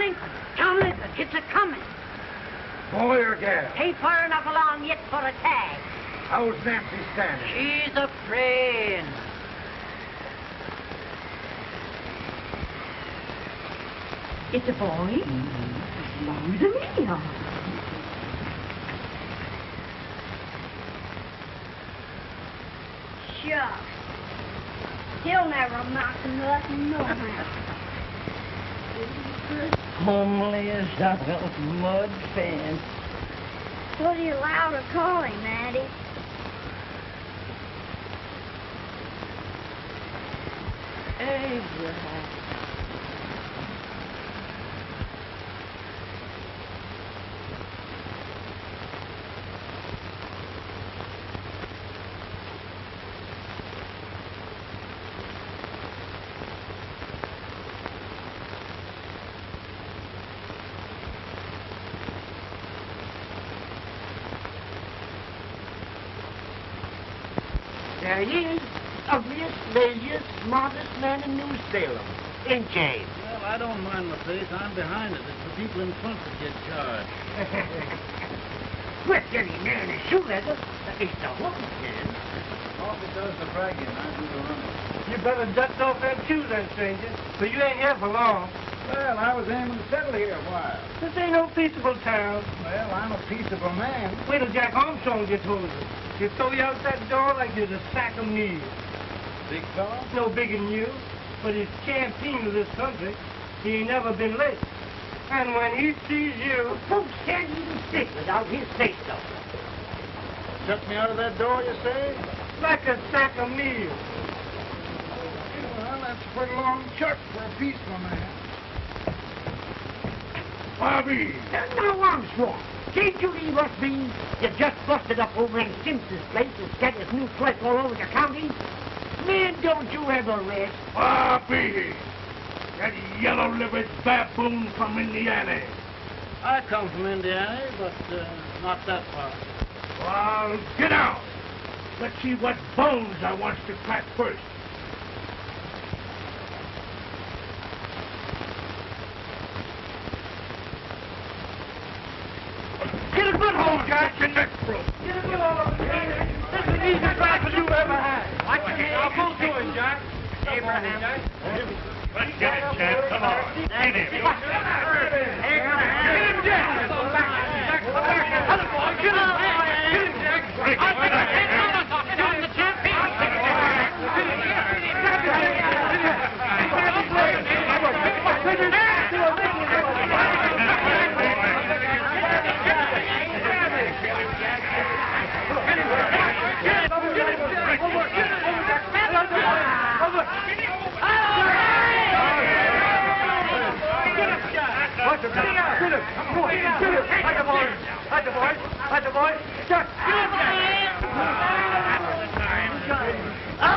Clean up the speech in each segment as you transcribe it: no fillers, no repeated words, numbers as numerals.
Lincoln. John Lincoln, it's a-coming. Boy or gal? Ain't far enough along yet for a tag. How's Nancy standing? She's a praying. It's a boy? Long to me, all right. Shucks. He'll never amount to nothing, no how. Homely as a mud fan. What are you allowed to call him, Addie? Abraham. There he is, ugliest, laziest, smartest man in New Salem. Ain't Jane? Well, I don't mind my face. I'm behind it. It's the people in front that get charged. With any man in shoe leather, at least the hook can. All because the bragging, I do the running. You better dust off them shoes then, stranger, for you ain't here for long. Well, I was aiming to settle here a while. This ain't no peaceable town. Well, I'm a peaceable man. Wait till Jack Armstrong gets hold of it. He'll throw you out that door like you're a sack of meal. Big fellow? No bigger than you, but he's champion of this country. He ain't never been late. And when he sees you... Folks can't even stick without his say-so. Shut me out of that door, you say? like a sack of meal. Well, that's a pretty long shot for a peaceful man. Bobby! Now, Armstrong, can't you leave us be? You just busted up over in Simpson's place and scattered new flesh all over the county. Man, don't you ever rest. Bobby! That yellow-livered baboon from Indiana. I come from Indiana, but not that far. Well, get out. Let's see what bones I want to crack first. Get a good hold, Jack. Your neck broke. Get a good hold. This is the easiest rifle you ever had. I'll pull to him, Jack. Abraham. Let's get it, Chad. Come on. Get him. Get him, Jack. Other boy, get him. Get him, Jack. I'll take it. Get him, the champ.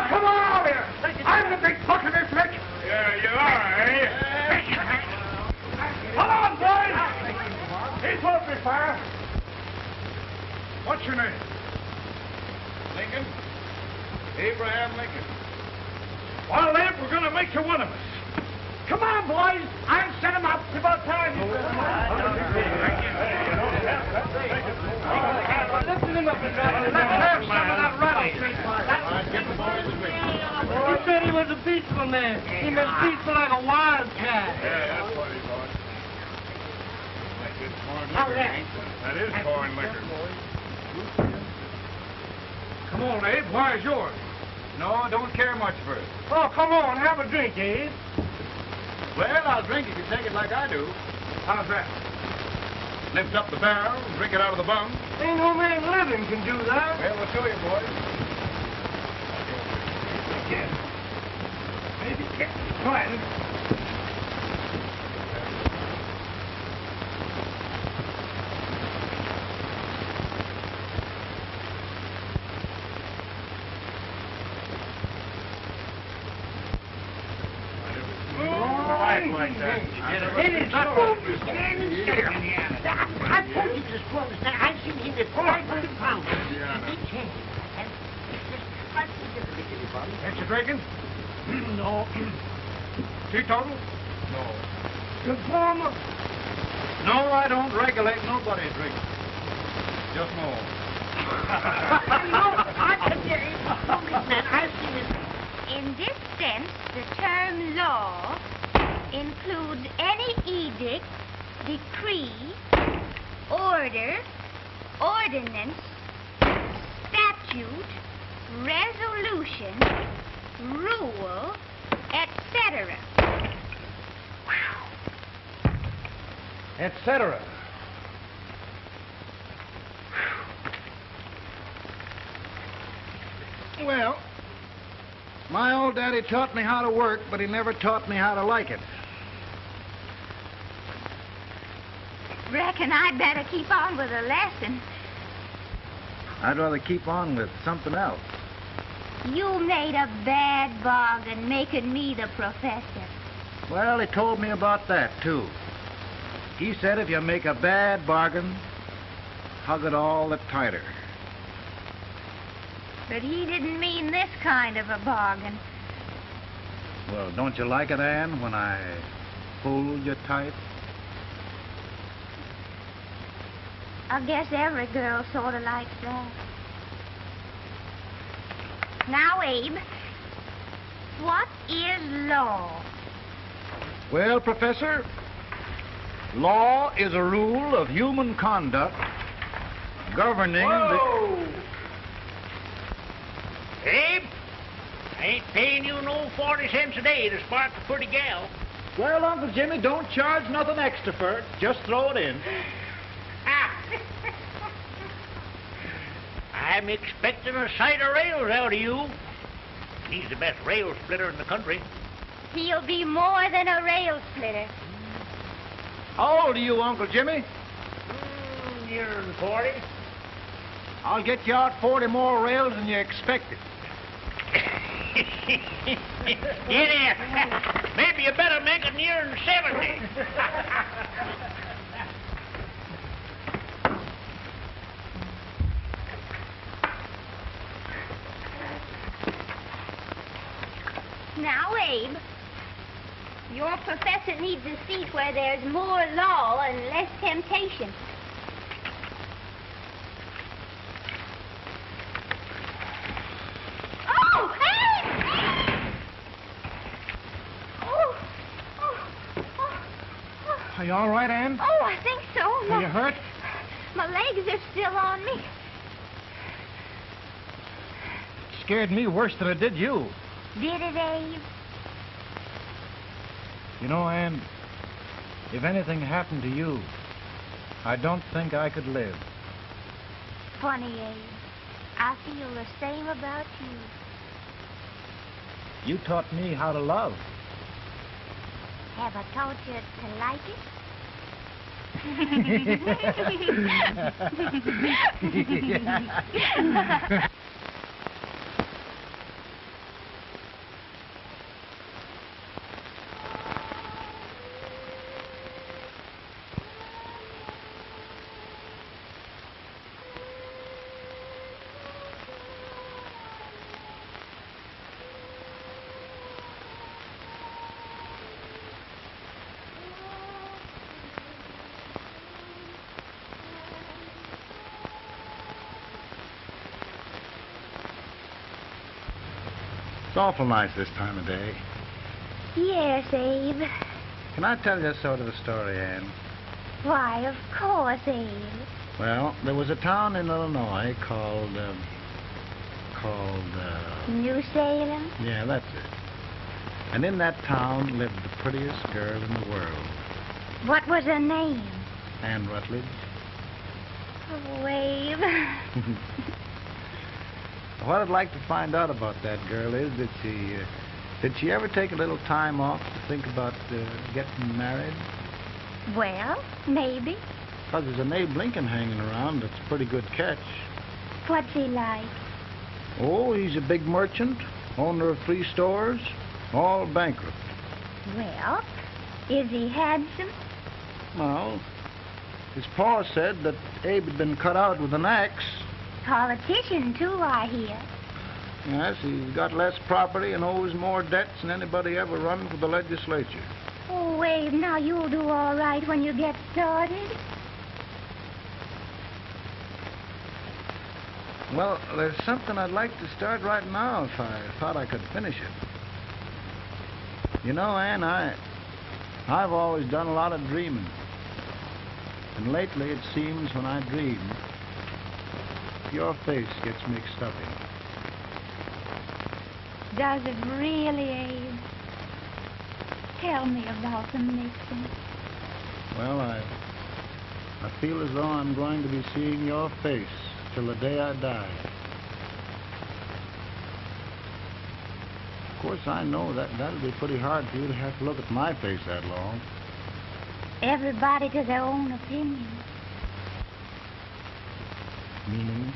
Come on over here. I'm the big buck of this lick. Yeah, you are, eh? Come on, boys. He's open fire. What's your name? Lincoln? Abraham Lincoln. Well, then, we're going to make you one of us. Come on, boys. I'll set him up. It's about time. Lifting him up and let's have some of that rattlesnake fire. Get the boys with me. He said he was a peaceful man. He was peaceful like a wildcat. Yeah, that's what he was. Like this foreign Now, liquor, that- ain't That is foreign liquor. Come on, Abe. Why's yours? No, I don't care much for it. Oh, come on. Have a drink, Abe. Well, I'll drink if you take it like I do. How's that? Lift up the barrel, drink it out of the bung. Ain't no man living can do that. Well, we'll show you, boys. Maybe try it. Like that. It is not standing still. I told you this was that. I've seen him before. 500 pounds. Big hand. Ain't you drinking? No. Teetotal? No. Informer? No, I don't regulate nobody's drinking. Just more. No, I can hear you. Policeman, I've seen it. In this sense, the term law includes any edict, decree, order, ordinance, statute, resolution, rule, etc. Etc. Well, my old daddy taught me how to work, but he never taught me how to like it. Reckon I'd better keep on with the lesson. I'd rather keep on with something else. You made a bad bargain making me the professor. Well, he told me about that, too. He said if you make a bad bargain, hug it all the tighter. But he didn't mean this kind of a bargain. Well, don't you like it, Ann, when I pull you tight? I guess every girl sort of likes that. Now, Abe, what is law? Well, Professor, law is a rule of human conduct governing Whoa! Abe, I ain't paying you no 40 cents a day to spark a pretty gal. Well, Uncle Jimmy, don't charge nothing extra for it. Just throw it in. I'm expecting a sight of rails out of you. He's the best rail splitter in the country. He'll be more than a rail splitter. How old are you, Uncle Jimmy? Nearer than 40. I'll get you out 40 more rails than you expected. Yeah, maybe you better make it nearer than 70. Now, Abe, your professor needs a seat where there's more law and less temptation. Oh, Abe! Are you all right, Ann? Oh, I think so. Are you hurt? My legs are still on me. Scared me worse than it did you. Did it, Abe? You know, Ann, if anything happened to you, I don't think I could live. Funny, Abe. I feel the same about you. You taught me how to love. Have I taught you to like it? It's awful nice this time of day. Yes, Abe. Can I tell you sort of a story, Ann? Why, of course, Abe. Well, there was a town in Illinois called... New Salem? Yeah, that's it. And in that town lived the prettiest girl in the world. What was her name? Ann Rutledge. Oh, Abe. What I'd like to find out about that girl is did she ever take a little time off to think about getting married? Well, maybe. Because there's an Abe Lincoln hanging around that's a pretty good catch. What's he like? Oh, he's a big merchant, owner of 3 stores, all bankrupt. Well, is he handsome? Well, his pa said that Abe had been cut out with an axe. Politician, too, I hear. Yes, he's got less property and owes more debts than anybody ever run for the legislature. Oh, Abe, now you'll do all right when you get started. Well, there's something I'd like to start right now if I thought I could finish it. You know, Ann, I've always done a lot of dreaming. And lately it seems when I dream, your face gets mixed up in it. Does it really, Abe? Tell me about the mixing. Well, I feel as though I'm going to be seeing your face till the day I die. Of course, I know that'll be pretty hard for you to have to look at my face that long. Everybody to their own opinion. Meaning?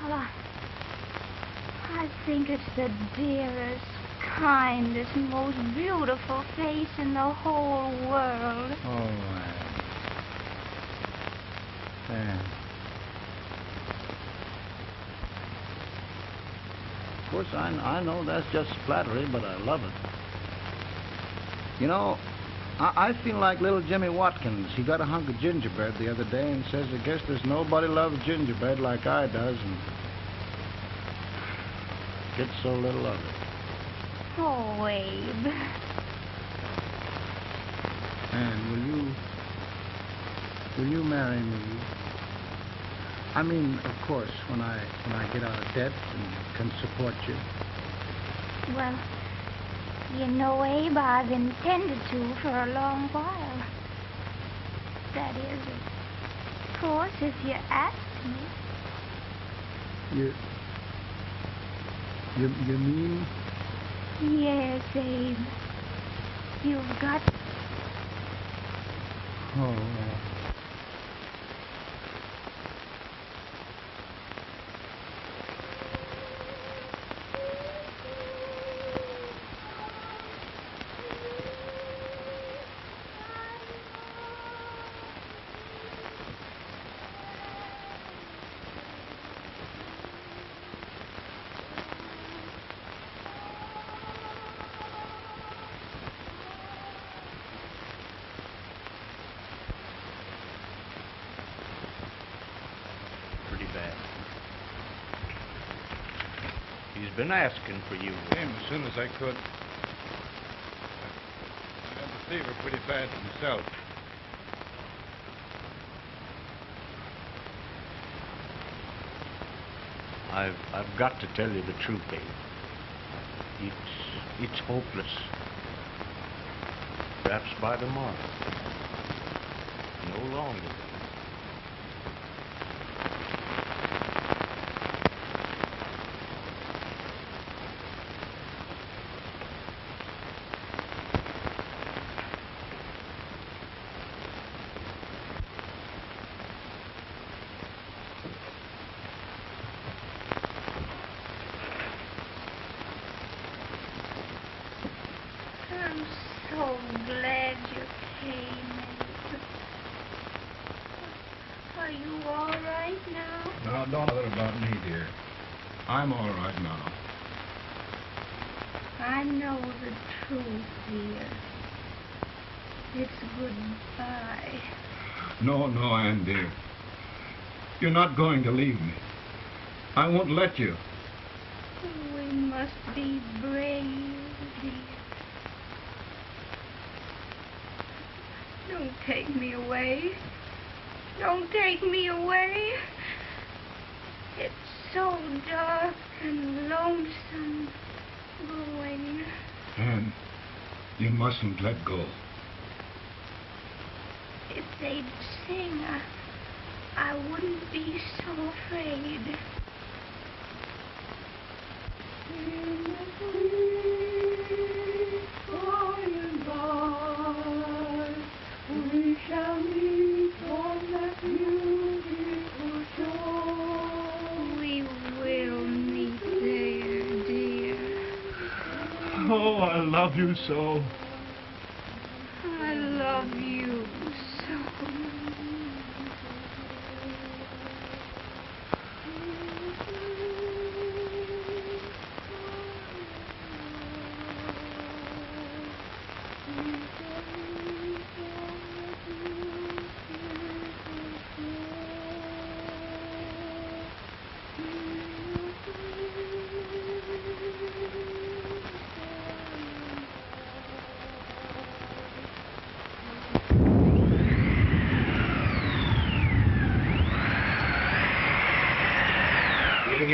Well, I think it's the dearest, kindest, most beautiful face in the whole world. Oh, Ann. Of course, I know that's just flattery, but I love it. You know, I feel like little Jimmy Watkins. He got a hunk of gingerbread the other day and says, I guess there's nobody loves gingerbread like I does, and gets so little of it. Oh, Abe. Ann, will you marry me? I mean, of course, when I get out of debt and can support you. Well, you know, Abe, I've intended to for a long while. That is, of course, if you ask me. You mean? Yes, Abe. You've got... Oh, Pretty bad. He's been asking for you. Came as soon as I could. I had the fever pretty bad myself. I've got to tell you the truth, Abe. It's hopeless. Perhaps by tomorrow. No longer. I'm so glad you came, Abe. Are you all right now? Now, don't bother about me, dear. I'm all right now. I know the truth, dear. It's goodbye. No, Ann, dear. You're not going to leave me. I won't let you. We must be brave, dear. Don't take me away. Don't take me away. It's so dark and lonesome going. Ann, you mustn't let go. If they'd sing, I wouldn't be so afraid. In the sweet by and by, we shall meet on that beautiful shore. We will meet there, dear. Oh, I love you so. I love you so.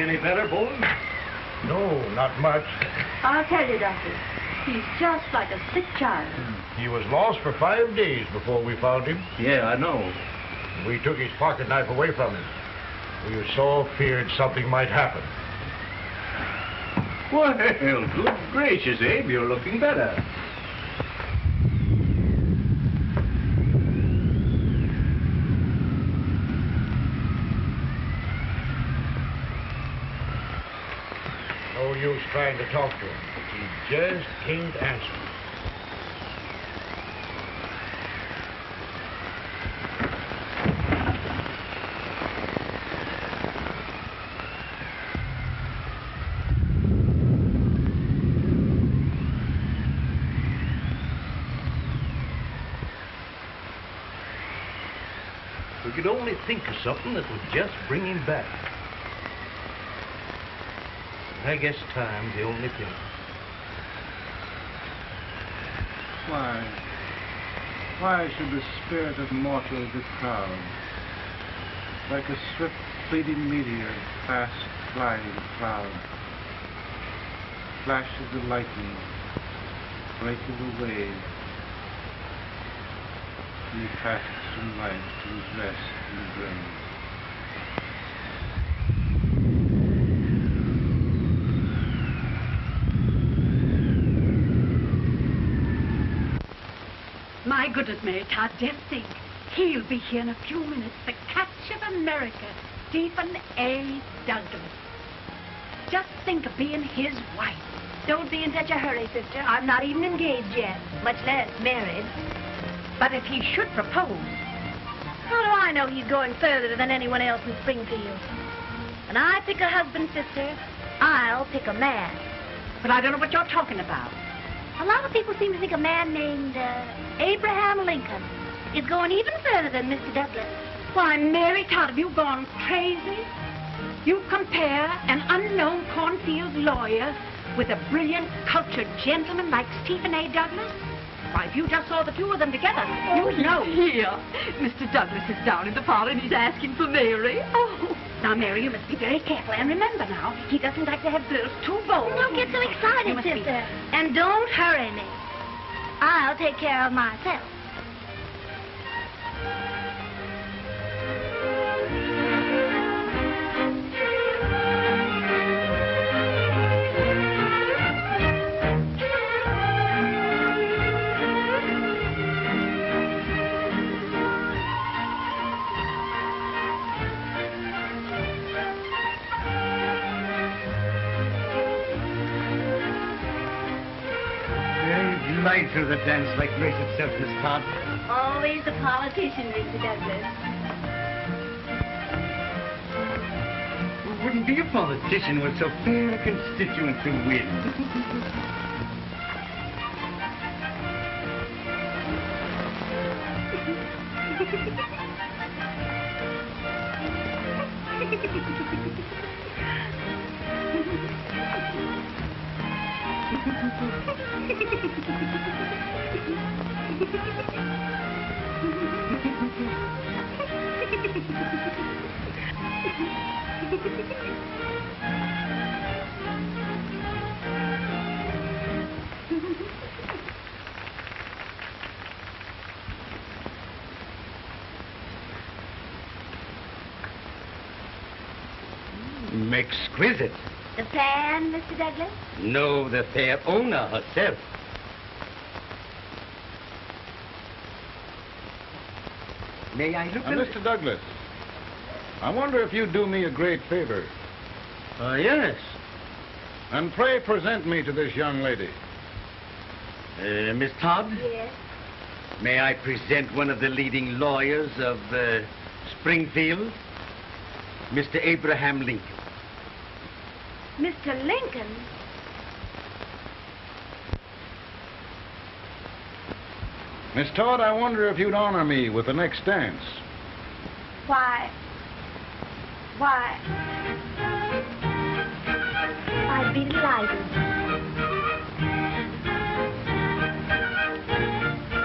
any better, Bones? No, not much. I'll tell you, Doctor. He's just like a sick child. He was lost for 5 days before we found him. Yeah, I know. We took his pocket knife away from him. We were so feared something might happen. Well, good gracious, Abe, you're looking better. No use trying to talk to him. He just can't answer. We could only think of something that would just bring him back. I guess time's the only thing. Why should the spirit of mortal be proud? Like a swift fleeting meteor, fast flying cloud. Flashes the lightning, breaks the wave, and he passes from life to his rest in the grave. My goodness, Mary Todd, just think. He'll be here in a few minutes. The catch of America, Stephen A. Douglas. Just think of being his wife. Don't be in such a hurry, sister. I'm not even engaged yet, much less married. But if he should propose... How do I know he's going further than anyone else in Springfield? When I pick a husband, sister, I'll pick a man. But I don't know what you're talking about. A lot of people seem to think a man named Abraham Lincoln is going even further than Mr. Douglas. Why, Mary Todd, have you gone crazy? You compare an unknown cornfield lawyer with a brilliant, cultured gentleman like Stephen A. Douglas? Why, if you just saw the two of them together, you'd know. Here, Mr. Douglas is down in the parlor and he's asking for Mary. Oh, now, Mary, you must be very careful. And remember now, he doesn't like to have girls too bold. Don't get so excited, sister. And don't hurry me. I'll take care of myself. Light through the dance like grace itself, Miss Todd. Always a politician, Mr. Douglas. Who wouldn't be a politician with so fair a constituent to win? Exquisite. The fan, Mr. Douglas? No, the fair owner herself. May I look Now, Mr. Douglas, I wonder if you'd do me a great favor. Yes. And pray present me to this young lady. Miss Todd? Yes. May I present one of the leading lawyers of Springfield? Mr. Abraham Lincoln. Mr. Lincoln? Miss Todd, I wonder if you'd honor me with the next dance. Why, I'd be delighted.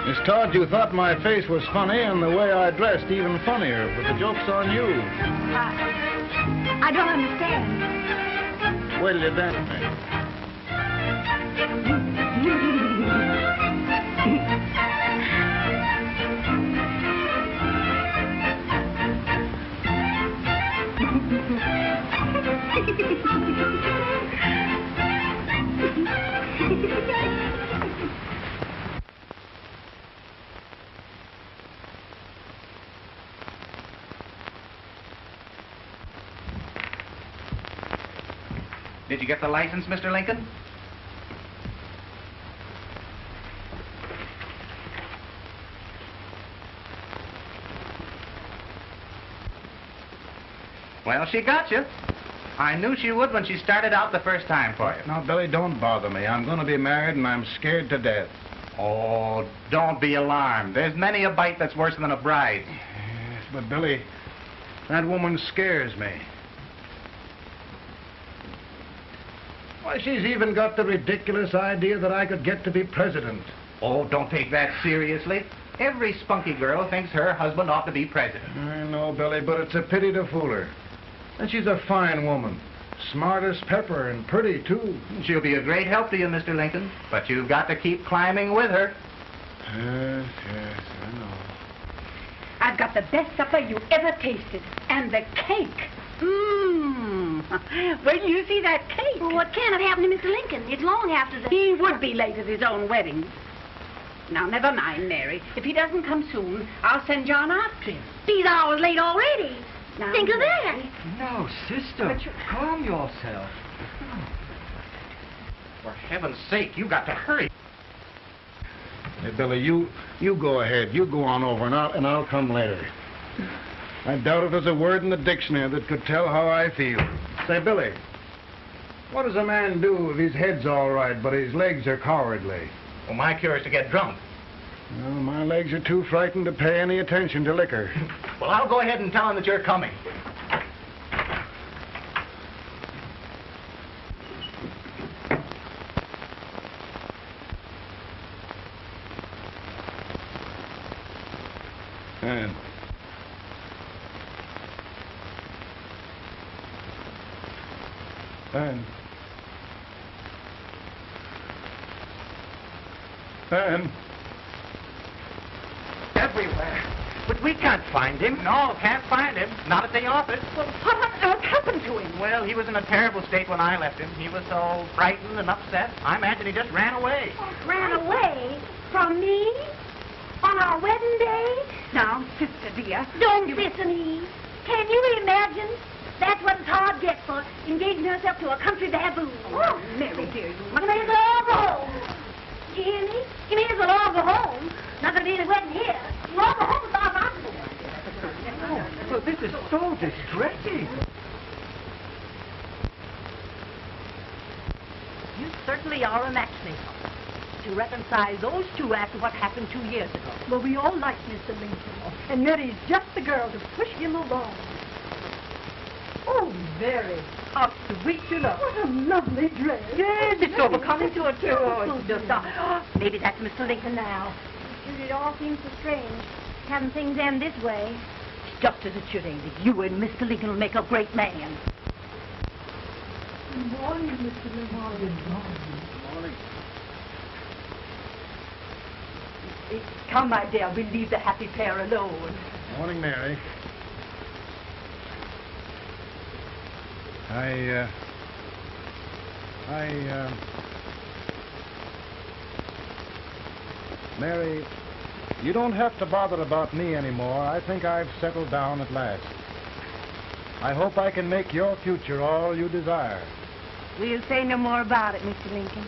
Miss Todd, you thought my face was funny and the way I dressed even funnier, but the joke's on you. I don't understand. Wait till you dance with me. Did you get the license, Mr. Lincoln? Well, she got you. I knew she would when she started out the first time for you. Now, Billy, don't bother me. I'm going to be married, and I'm scared to death. Oh, don't be alarmed. There's many a bite that's worse than a bride. Yes, but, Billy, that woman scares me. Why, she's even got the ridiculous idea that I could get to be president. Oh, don't take that seriously. Every spunky girl thinks her husband ought to be president. I know, Billy, but it's a pity to fool her. And she's a fine woman. Smart as pepper and pretty, too. She'll be a great help to you, Mr. Lincoln. But you've got to keep climbing with her. Yes, yes, I know. I've got the best supper you ever tasted. And the cake. Mmm. Where do you see that cake? Well, what can have happened to Mr. Lincoln? It's long after the... He would be late at his own wedding. Now, never mind, Mary. If he doesn't come soon, I'll send John after him. He's hours late already. Now, Think of that. No, sister. Calm yourself. For heaven's sake, you got to hurry. Hey, Billy, you go ahead. You go on over, and I'll come later. I doubt if there's a word in the dictionary that could tell how I feel. Say, Billy, what does a man do if his head's all right, but his legs are cowardly? Well, my cure is to get drunk. Well, my legs are too frightened to pay any attention to liquor. Well, I'll go ahead and tell him that you're coming. Ann. Ann. Ann. Everywhere. But we can't find him. No, can't find him. Not at the office. Well, what on earth happened to him? Well, he was in a terrible state when I left him. He was so frightened and upset. I imagine he just ran away. Ran away from me? On our wedding day? Now, sister dear. Don't listen, Eve. Can you imagine? That's what his heart gets for engaging herself to a country baboon. Oh, Mary, dear, you must... He may as well all go home. You hear me? He may as well all go home. Not going to be any wedding here. You all go home as far as I'm concerned. Well, this is so distressing. You certainly are a matchmaker. To reconcile those two after what happened 2 years ago. Well, we all like Mr. Lincoln, and Mary's just the girl to push him along. Oh, Mary, how sweet you look. What a lovely dress. Yes, it's overcoming to her, too. Oh, It's just, maybe that's Mr. Lincoln now. It all seems so strange, having things end this way. Just as it should, Amy. You and Mr. Lincoln will make a great man. Good morning, Mr. Lincoln. Morning. Come, my dear, we'll leave the happy pair alone. Morning, Mary. Mary, you don't have to bother about me anymore. I think I've settled down at last. I hope I can make your future all you desire. We'll say no more about it, Mr. Lincoln.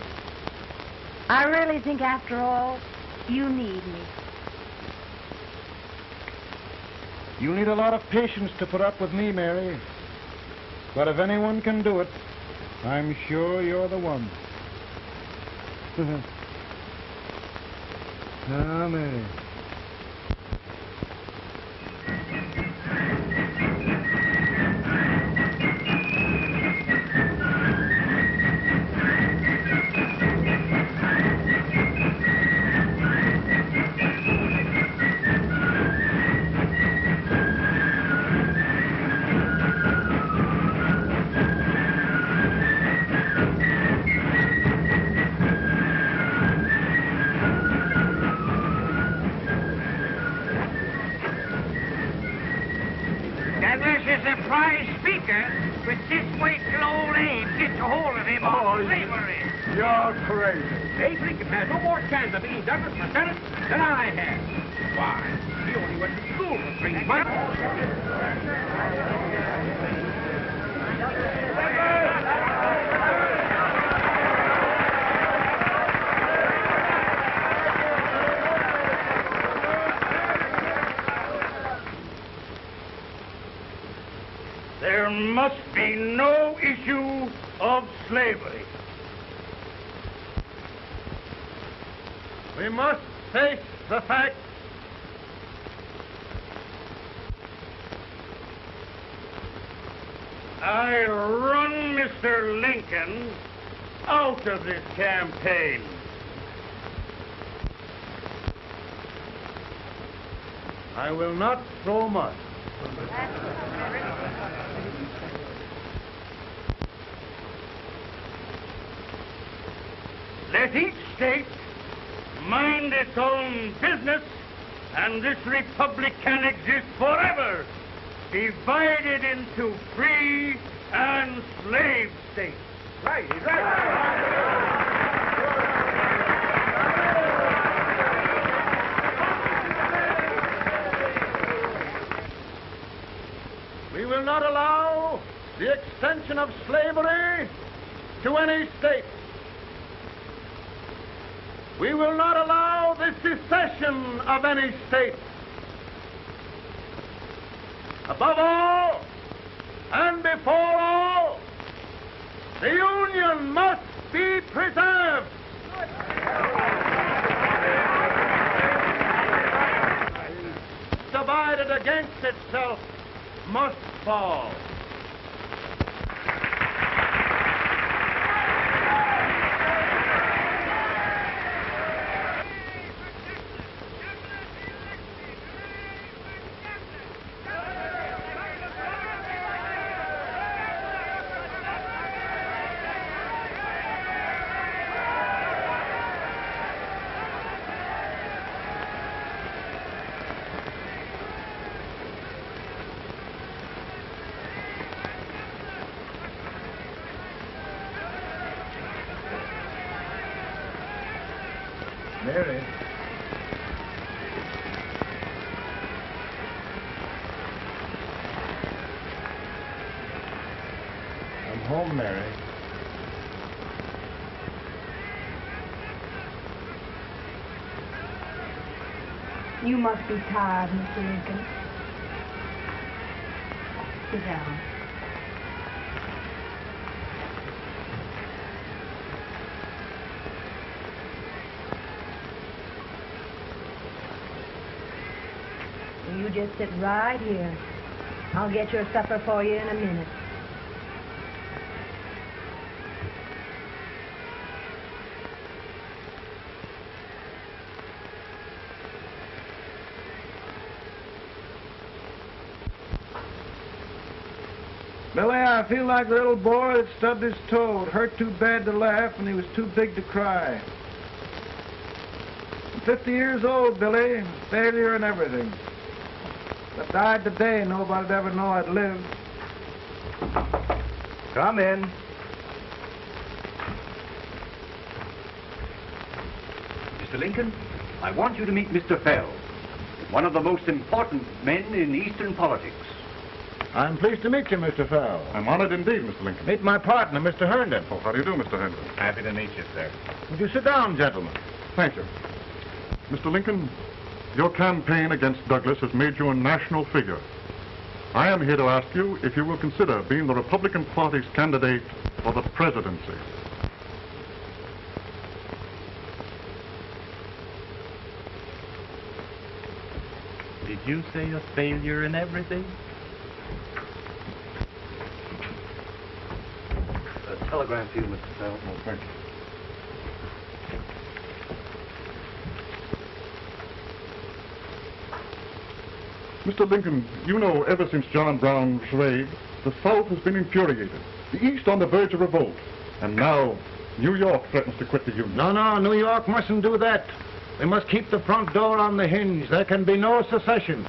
I really think, after all, you need me. You need a lot of patience to put up with me, Mary. But if anyone can do it, I'm sure you're the one. Now, Mary. the prize speaker, with this way till old Abe gets a hold of him on slavery. You're crazy. Abe Lincoln has no more chance of being Douglas for Senate than I have. Why, he only went to school for 3 months. There must be no issue of slavery. We must face the fact I run Mr. Lincoln out of this campaign. I will not throw mud. Let each state mind its own business, and this republic can exist forever, divided into free and slave states. Right, We will not allow the extension of slavery to any state. We will not allow the secession of any state. Above all, and before all, the Union must be preserved. Divided against itself must fall. Mary. I'm home, Mary. You must be tired, Mr. Lincoln. Sit down. You just sit right here. I'll get your supper for you in a minute. Billy, I feel like the little boy that stubbed his toe. It hurt too bad to laugh, and he was too big to cry. I'm 50 years old, Billy. Failure and everything. If I died today, nobody'd ever know I'd lived. Come in. Mr. Lincoln, I want you to meet Mr. Fell, one of the most important men in Eastern politics. I'm pleased to meet you, Mr. Fell. I'm honored indeed, Mr. Lincoln. Meet my partner, Mr. Herndon. Oh, how do you do, Mr. Herndon? Happy to meet you, sir. Would you sit down, gentlemen? Thank you. Mr. Lincoln, your campaign against Douglas has made you a national figure. I am here to ask you if you will consider being the Republican Party's candidate for the presidency. Did you say a failure in everything? A telegram for you, Mr. Fell. Oh, thank you. Mr. Lincoln, you know, ever since John Brown's raid, the South has been infuriated. The East on the verge of revolt. And now, New York threatens to quit the Union. No, New York mustn't do that. We must keep the front door on the hinge. There can be no secession.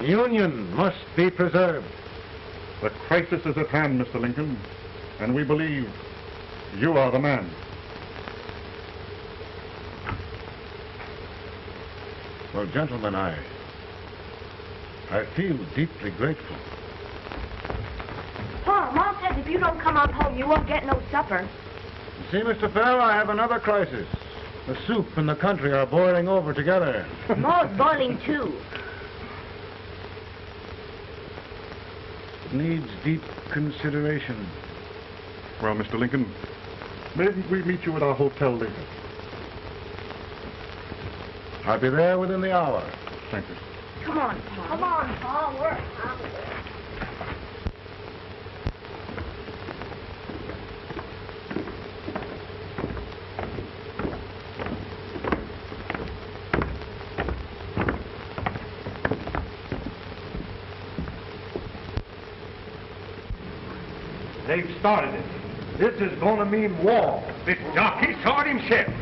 The Union must be preserved. The crisis is at hand, Mr. Lincoln, and we believe you are the man. Well, gentlemen, I feel deeply grateful. Pa, Mom says if you don't come on home, you won't get no supper. You see, Mr. Fell, I have another crisis. The soup and the country are boiling over together. More's boiling, too. It needs deep consideration. Well, Mr. Lincoln, maybe we meet you at our hotel later. I'll be there within the hour. Thank you. Come on, Pa. Come on, Pa. Work. They've started it. This is going to mean war. The darky saw it himself.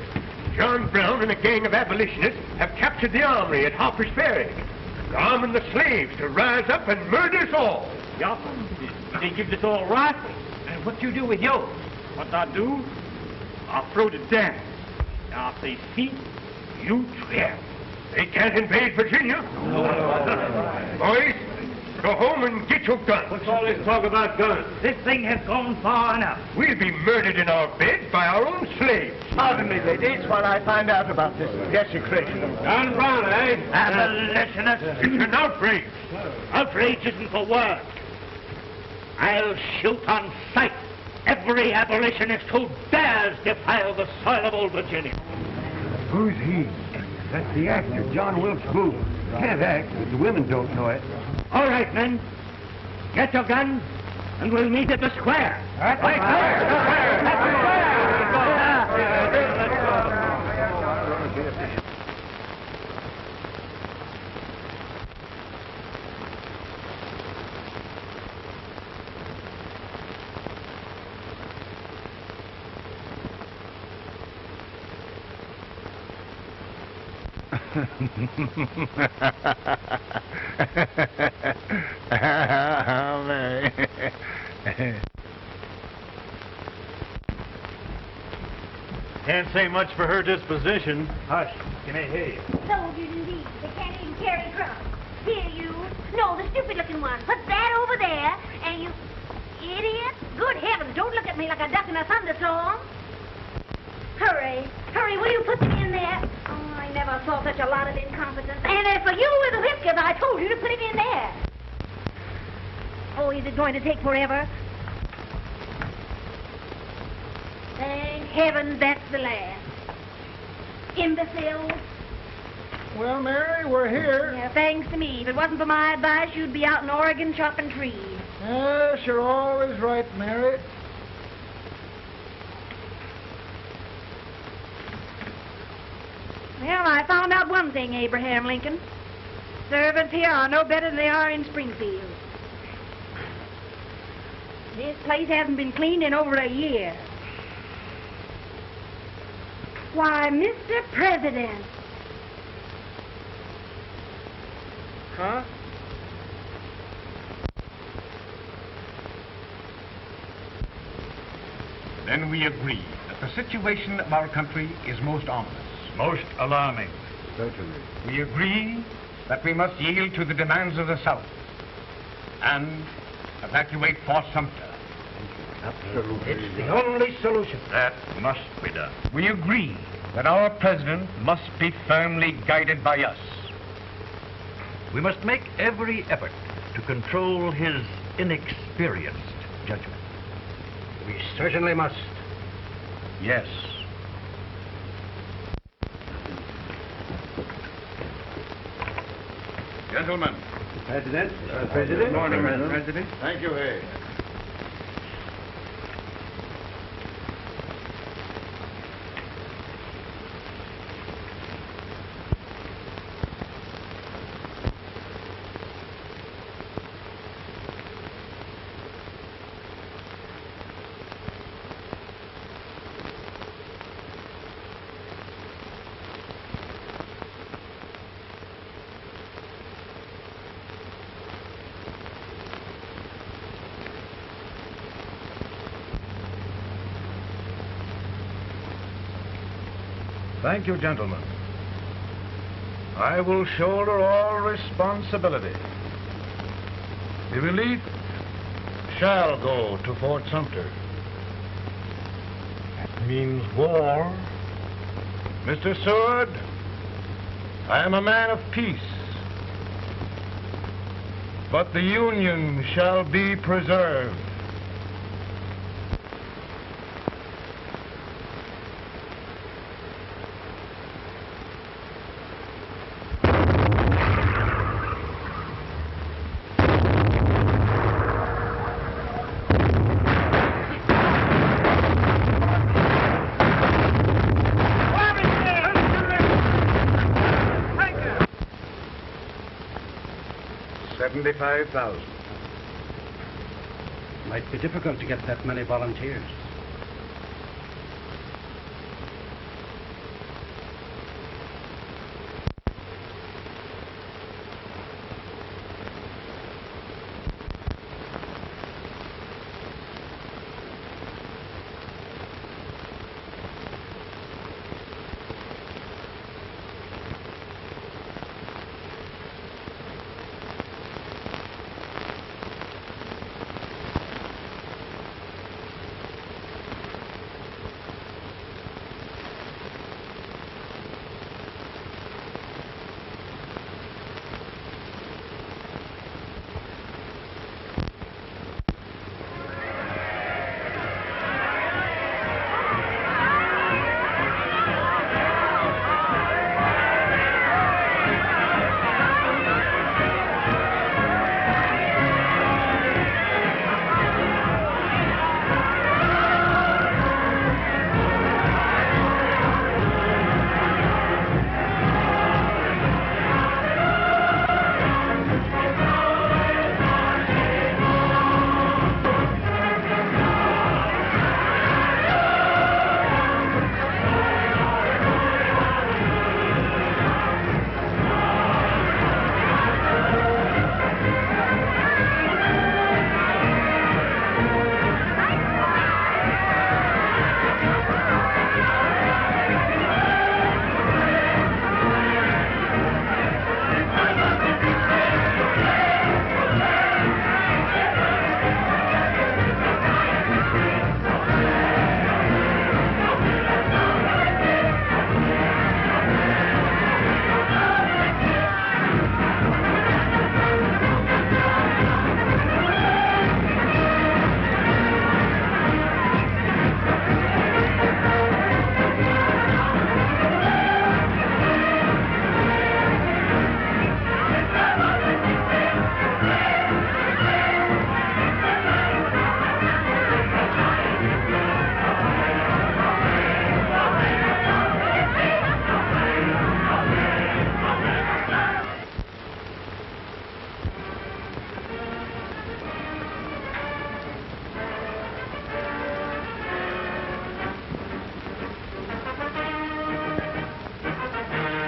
John Brown and a gang of abolitionists have captured the armory at Harper's Ferry. They're arming the slaves to rise up and murder us all. Yup. They give us all rifles. And what you do with yours? What I do? I throw the down. Now, if they see, you trip. They can't invade Virginia. Boys, go home and get your guns. What's all this talk about guns? This thing has gone far enough. We'll be murdered in our beds by our own slaves. Pardon me, ladies, while I find out about this desecration. John Brown, eh? Abolitionists. It's an outrage. Outrage isn't the word. I'll shoot on sight every abolitionist who dares defile the soil of old Virginia. Who's he? That's the actor, John Wilkes Booth. Can't act, but the women don't know it. All right, men. Get your guns, and we'll meet at the square. At the Mary. Can't say much for her disposition. Hush. Can I hear you? Soldiers indeed. They can't even carry drums. Here, you. No, the stupid-looking one. Put that over there, and you... Idiot. Good heavens, don't look at me like a duck in a thunderstorm. Hurry. Hurry, will you put them in there? Oh, I never saw such a lot of incompetence. And as for you with the whiskers, I told you to put him in there. Oh, is it going to take forever? Thank heavens that's the last. Imbecile. Well, Mary, we're here. Yeah, thanks to me. If it wasn't for my advice, you'd be out in Oregon chopping trees. Yes, you're always right, Mary. Well, I found out one thing, Abraham Lincoln. Servants here are no better than they are in Springfield. This place hasn't been cleaned in over a year. Why, Mr. President. Huh? Then we agree that the situation of our country is most ominous. Most alarming. Certainly. We agree that we must yield to the demands of the South and evacuate Fort Sumter. Absolutely. It's the only solution. That must be done. We agree that our president must be firmly guided by us. We must make every effort to control his inexperienced judgment. We certainly must. Yes. Gentlemen. President. Good morning, President. Thank you, Hay. Thank you, gentlemen. I will shoulder all responsibility. The relief shall go to Fort Sumter. That means war. Mr. Seward, I am a man of peace. But the Union shall be preserved. $75,000. Might be difficult to get that many volunteers.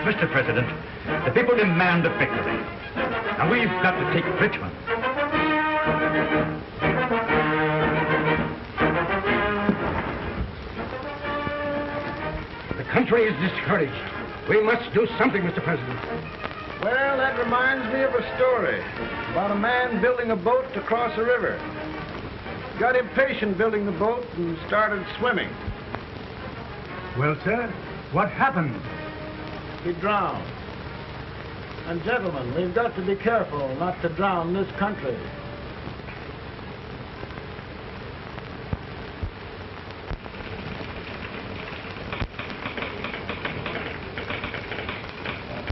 Mr. President, the people demand a victory. Now we've got to take Richmond. The country is discouraged. We must do something, Mr. President. Well, that reminds me of a story about a man building a boat to cross a river. Got impatient building the boat and started swimming. Well, sir, what happened? He drowned. And gentlemen, we've got to be careful not to drown this country.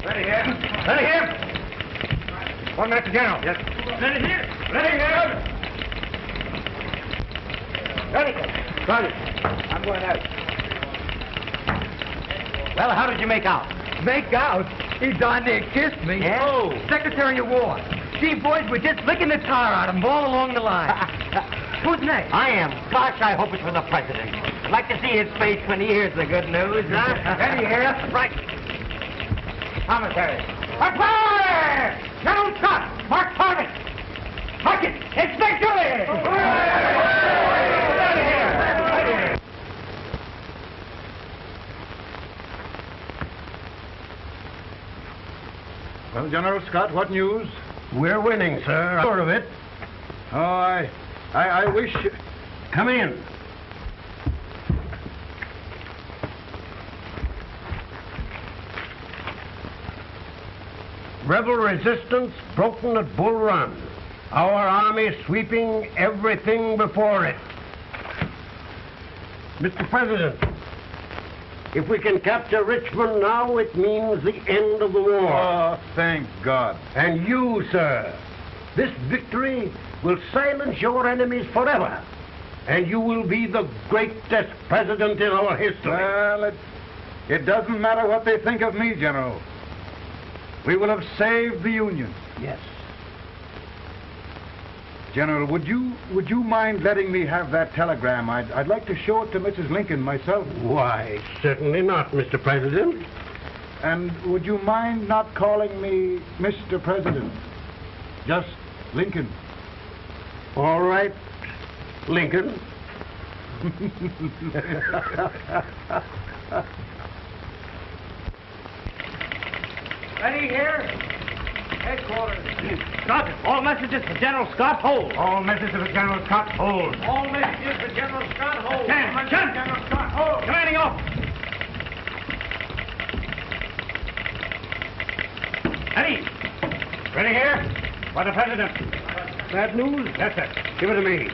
Ready here. Ready here. One minute to general. Yes. Ready here. Ready here. Ready. Roger. I'm going out. Well, how did you make out? Make out? He darn near kissed me. Yeah? Oh, Secretary of War. Gee, boys, we're just licking the tar out of him all along the line. Who's next? I am. Gosh, I hope it's for the president. I'd like to see his face when he hears the good news, huh? Ready here. Right. Commissary. Fire! General shot! Mark target! Mark it! It's victory! Well, General Scott, what news? We're winning, sir. I'm sure of it. Oh, I wish... Come in. Rebel resistance broken at Bull Run. Our army sweeping everything before it. Mr. President, if we can capture Richmond now, it means the end of the war. Oh, thank God. And you, sir, this victory will silence your enemies forever. And you will be the greatest president in our history. Well, it doesn't matter what they think of me, General. We will have saved the Union. Yes. General, would you mind letting me have that telegram? I'd like to show it to Mrs. Lincoln myself. Why, certainly not, Mr. President. And would you mind not calling me Mr. President? Just Lincoln. All right, Lincoln. Ready here? Headquarters. Sergeant, all messages for General Scott, hold. All messages for General Scott, hold. All messages for General Scott, hold. Attention! General Scott, hold. Commanding officer. Ready? Ready here? For the President. Bad news? Yes, sir. Give it to me.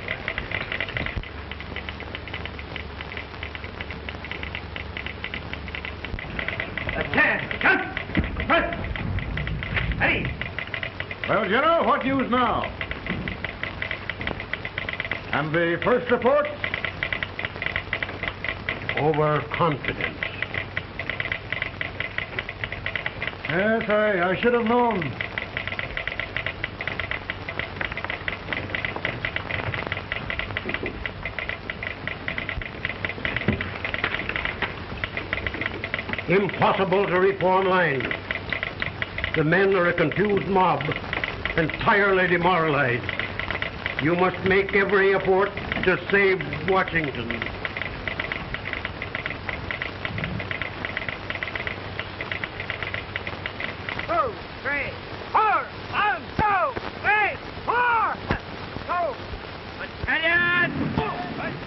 Attention! President. Ready? Well, General, what news now? And the first report? Overconfidence. Yes, I should have known. Impossible to reform lines. The men are a confused mob, entirely demoralized. You must make every effort to save Washington. Two, three, four, 1, 2, 3, 4. Go. Battalion. Right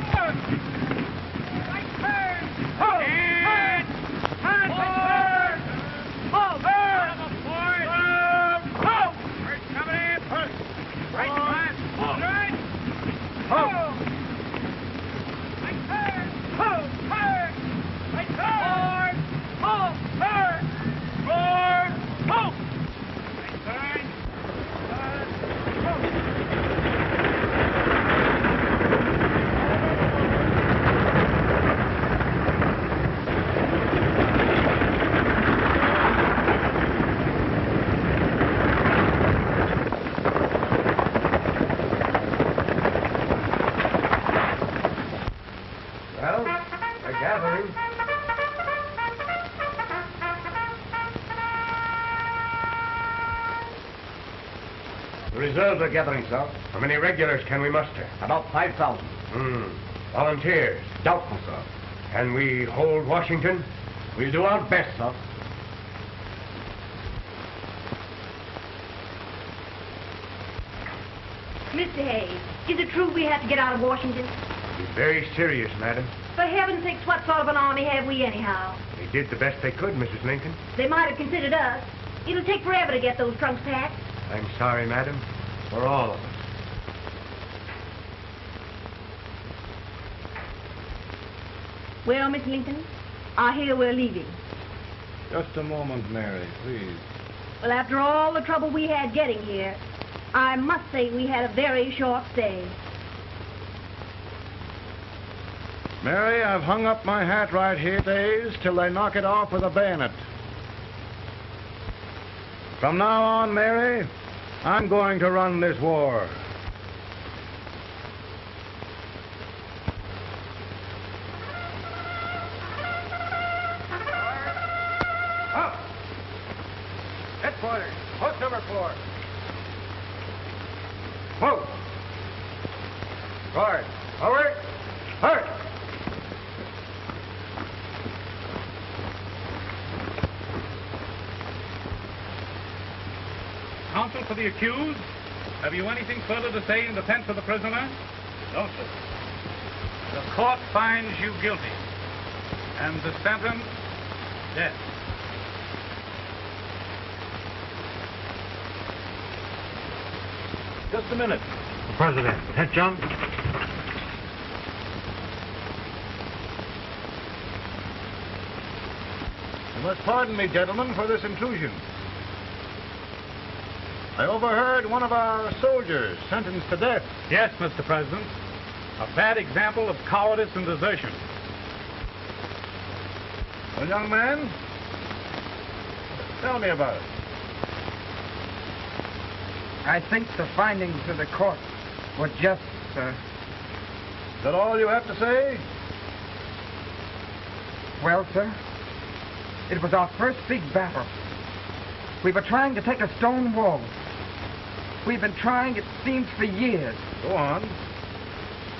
turn. And turn. Forward. First coming in. Right front. Right. Right turn. Turn. Right turn. Turn. Forward. Right turn. Well, they're gathering. The reserves are gathering, sir. How many regulars can we muster? About 5,000. Volunteers? Doubtful, sir. Can we hold Washington? We'll do our best, sir. Mr. Hayes, is it true we have to get out of Washington? It's very serious, madam. For heaven's sakes, what sort of an army have we anyhow? They did the best they could, Mrs. Lincoln. They might have considered us. It'll take forever to get those trunks packed. I'm sorry, madam, for all of us. Well, Miss Lincoln, I hear we're leaving. Just a moment, Mary, please. Well, after all the trouble we had getting here, I must say we had a very short stay. Mary, I've hung up my hat right here days till they knock it off with a bayonet. From now on, Mary, I'm going to run this war. Up. Headquarters. Post number 4. Move. Guard. Forward. Hurry. Counsel for the accused, have you anything further to say in defense of the prisoner? No, sir. The court finds you guilty, and the sentence, death. Just a minute. President, attention. You must pardon me, gentlemen, for this intrusion. I overheard one of our soldiers sentenced to death. Yes, Mr. President. A bad example of cowardice and desertion. Well, young man, tell me about it. I think the findings of the court were just, sir. Is that all you have to say? Well, sir, it was our first big battle. We were trying to take a stone wall. We've been trying, it seems, for years. Go on.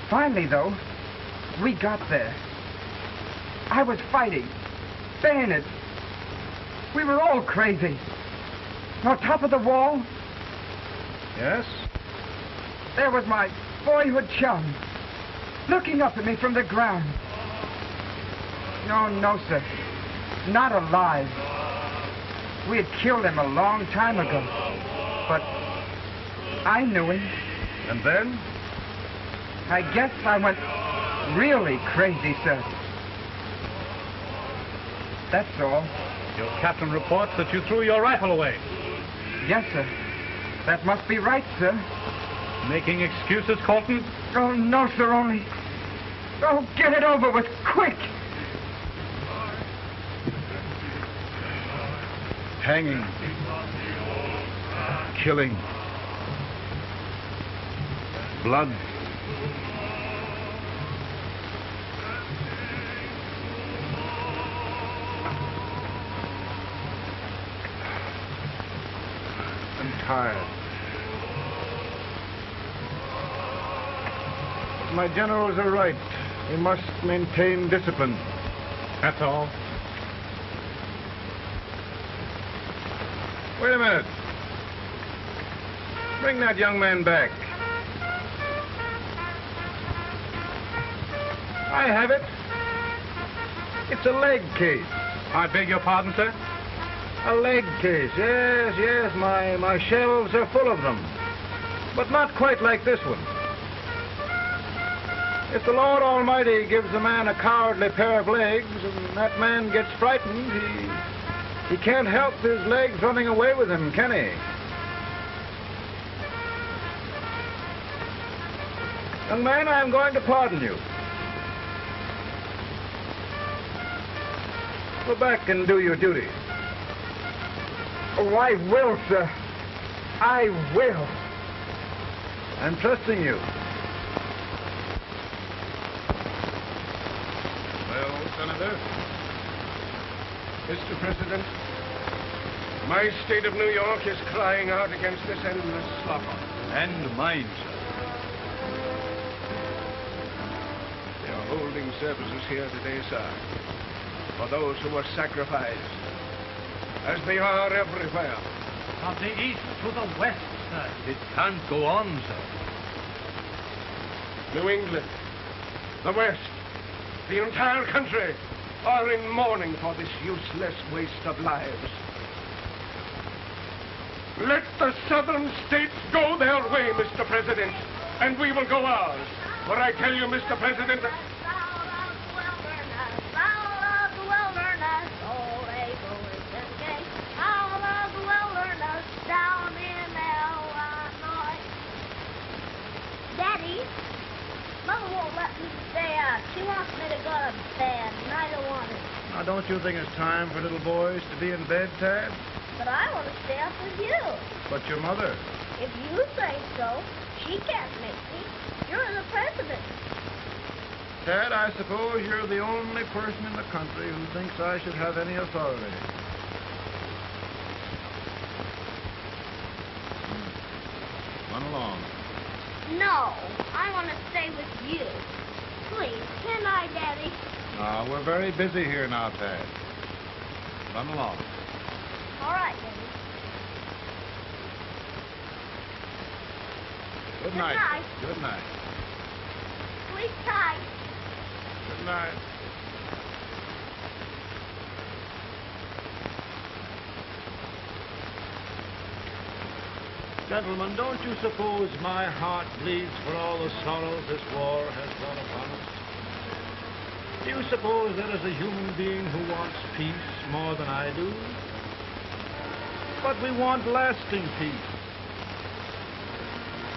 Finally, though, we got there. I was fighting. Bayonets. We were all crazy. On top of the wall... Yes? There was my boyhood chum, looking up at me from the ground. No, sir. Not alive. We had killed him a long time ago. But I knew him. And then? I guess I went really crazy, sir. That's all. Your captain reports that you threw your rifle away. Yes, sir. That must be right, sir. Making excuses, Colton? Oh, no, sir, only... Oh, get it over with, quick! Hanging. Killing. Blood. I'm tired. My generals are right. We must maintain discipline. That's all. Wait a minute. Bring that young man back. I have it. It's a leg case. I beg your pardon, sir? A leg case, yes. My shelves are full of them. But not quite like this one. If the Lord Almighty gives a man a cowardly pair of legs and that man gets frightened, he can't help his legs running away with him, can he? Young man, I'm going to pardon you. Go back and do your duty. Oh, I will, sir. I will. I'm trusting you. Well, Senator, Mr. President, my state of New York is crying out against this endless slaughter. And mine, sir. They are holding services here today, sir, for those who were sacrificed, as they are everywhere. From the east to the west, sir. It can't go on, sir. New England, the West, the entire country are in mourning for this useless waste of lives. Let the southern states go their way, Mr. President, and we will go ours. For I tell you, Mr. President... Daddy, Mother won't let me stay out. She wants me to go to bed, and I don't want it. Now, don't you think it's time for little boys to be in bed, Tad? But I want to stay up with you. But your mother? If you say so, she can't make me. You're the president. Tad, I suppose you're the only person in the country who thinks I should have any authority. Run along. No, I want to stay with you. Please, can I, Daddy? We're very busy here now, Tad. Run along. All right, Daddy. Good night. Good night. Sleep tight. Good night. Gentlemen, don't you suppose my heart bleeds for all the sorrows this war has brought upon us? Do you suppose there is a human being who wants peace more than I do? But we want lasting peace.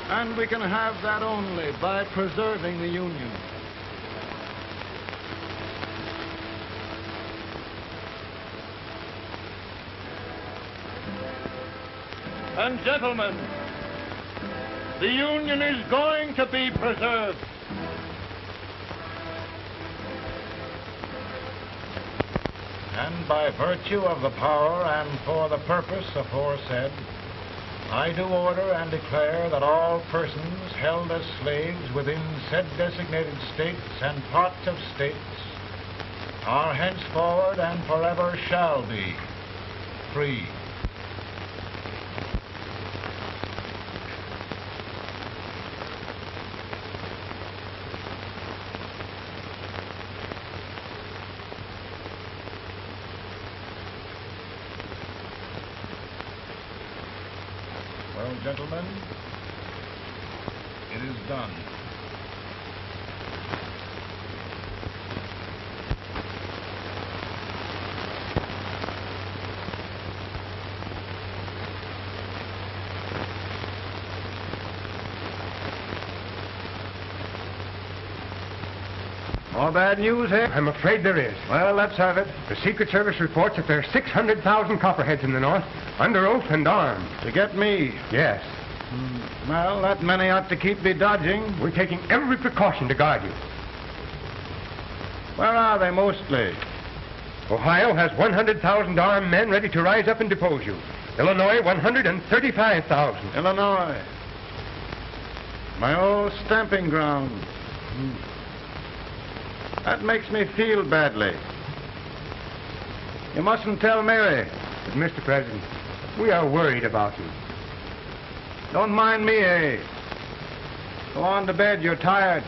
And we can have that only by preserving the Union. And gentlemen, the Union is going to be preserved. And by virtue of the power and for the purpose aforesaid, I do order and declare that all persons held as slaves within said designated states and parts of states are henceforward and forever shall be free. Well, gentlemen, it is done. More bad news, eh? I'm afraid there is. Well, let's have it. The Secret Service reports that there are 600,000 Copperheads in the North, under oath and armed. To get me? Yes. Well, that many ought to keep me dodging. We're taking every precaution to guard you. Where are they mostly? Ohio has 100,000 armed men ready to rise up and depose you. Illinois, 135,000. Illinois. My old stamping ground. That makes me feel badly. You mustn't tell Mary. But, Mr. President, we are worried about you. Don't mind me, eh? Go on to bed. You're tired.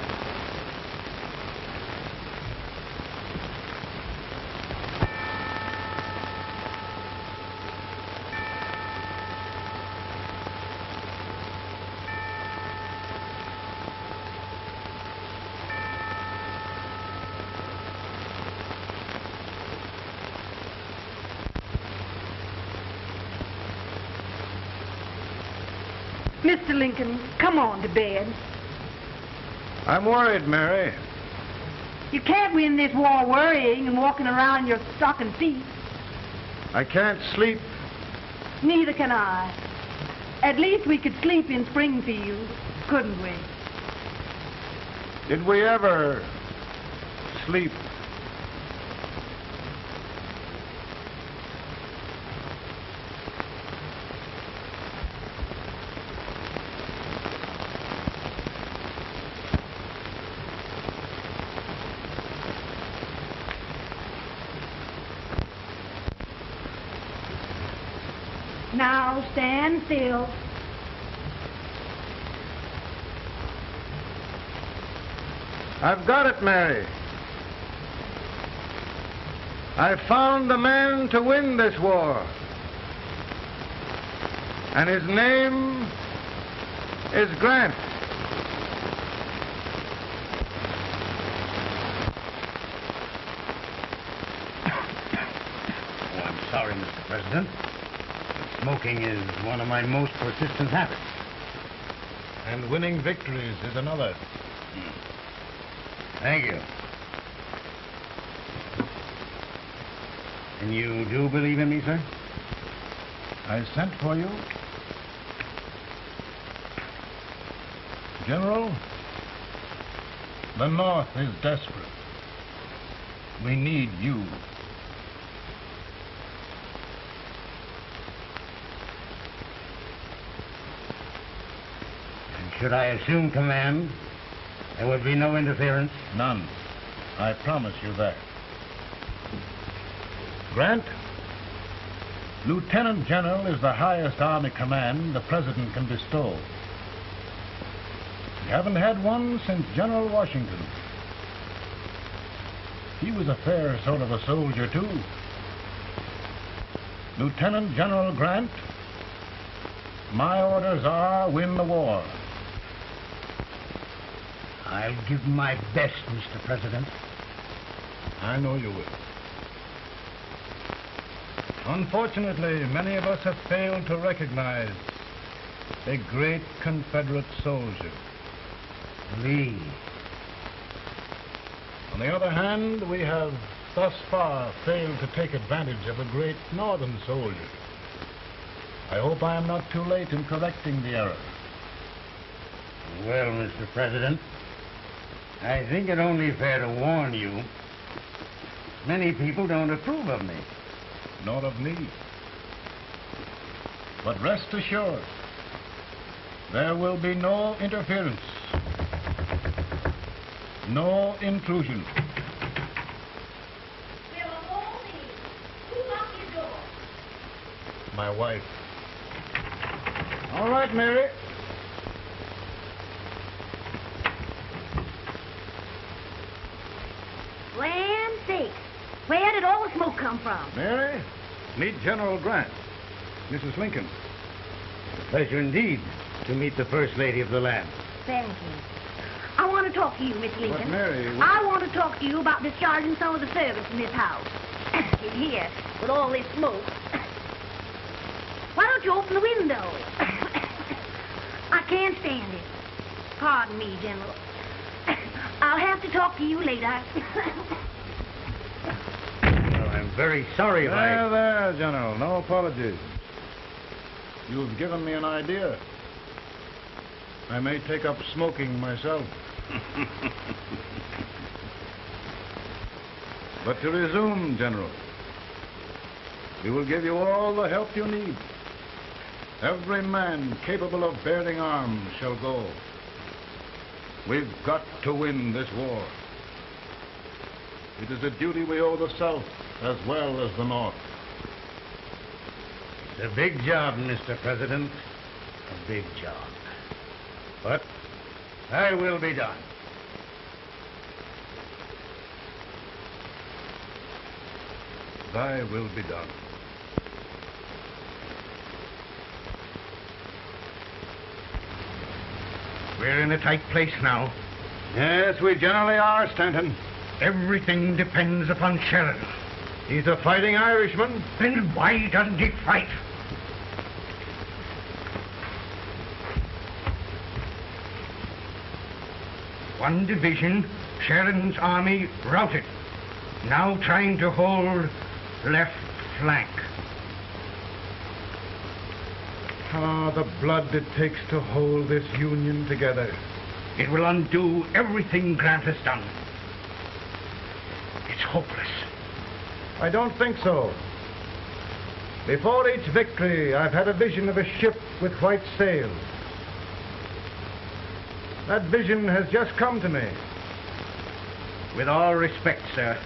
Mr. Lincoln, come on to bed. I'm worried, Mary. You can't win this war worrying and walking around in your stocking feet. I can't sleep. Neither can I. At least we could sleep in Springfield, couldn't we? Did we ever sleep? Now stand still. I've got it, Mary. I found the man to win this war. And his name is Grant. Oh, I'm sorry, Mr. President. Smoking is one of my most persistent habits. And winning victories is another. Thank you. And you do believe in me, sir? I sent for you. General, the North is desperate. We need you. Should I assume command, there would be no interference? None. I promise you that. Grant, Lieutenant General is the highest army command the President can bestow. haven't had one since General Washington. He was a fair sort of a soldier, too. Lieutenant General Grant, my orders are win the war. I'll give my best, Mr. President. I know you will. Unfortunately, many of us have failed to recognize a great Confederate soldier, Lee. On the other hand, we have thus far failed to take advantage of a great Northern soldier. I hope I am not too late in correcting the error. Well, Mr. President, I think it only fair to warn you. Many people don't approve of me. Nor of me. But rest assured, there will be no interference, no intrusion. My wife. All right, Mary. Land sakes, where did all the smoke come from? Mary, meet General Grant, Mrs. Lincoln. A pleasure indeed to meet the First Lady of the land. Thank you. I want to talk to you, Miss Lincoln. But, Mary... I want to talk to you about discharging some of the servants in this house. In here, with all this smoke. Why don't you open the window? I can't stand it. Pardon me, General. I'll have to talk to you later. Well, I'm very sorry if There, General. No apologies. You've given me an idea. I may take up smoking myself. But to resume, General, we will give you all the help you need. Every man capable of bearing arms shall go. We've got to win this war. It is a duty we owe the South as well as the North. It's a big job, Mr. President. A big job. But I will be done. Thy will be done. We're in a tight place now. Yes, we generally are, Stanton. Everything depends upon Sheridan. He's a fighting Irishman. Then why doesn't he fight? One division, Sheridan's army, routed. Now trying to hold left flank. Ah, the blood it takes to hold this Union together. It will undo everything Grant has done. It's hopeless. I don't think so. Before each victory, I've had a vision of a ship with white sails. That vision has just come to me. With all respect, sir,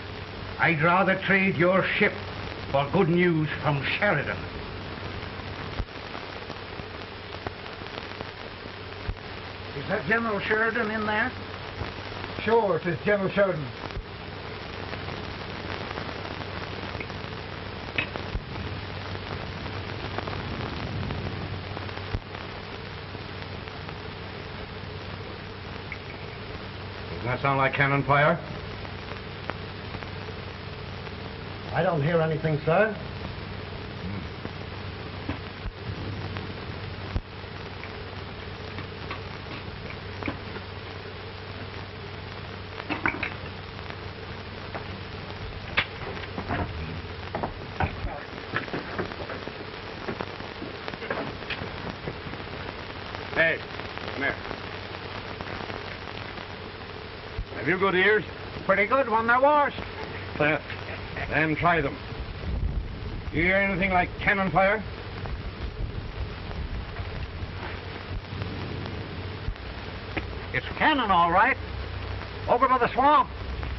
I'd rather trade your ship for good news from Sheridan. Is that General Sheridan in there? Sure, it is General Sheridan. Doesn't that sound like cannon fire? I don't hear anything, sir. Hey, come here. Have you good ears? Pretty good when they're washed. Then try them. You hear anything like cannon fire? It's cannon, all right. Over by the swamp.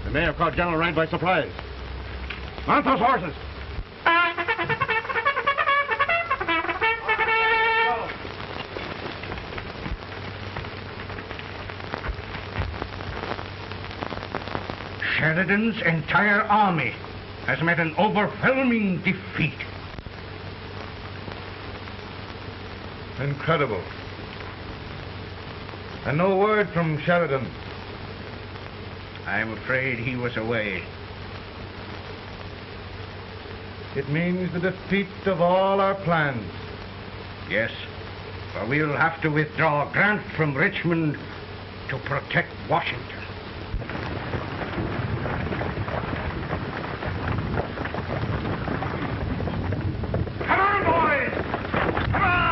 They may have caught General Grant by surprise. Mount those horses. Sheridan's entire army has met an overwhelming defeat. Incredible. And no word from Sheridan. I'm afraid he was away. It means the defeat of all our plans. Yes, for we'll have to withdraw Grant from Richmond to protect Washington. Come on, boys! Come on!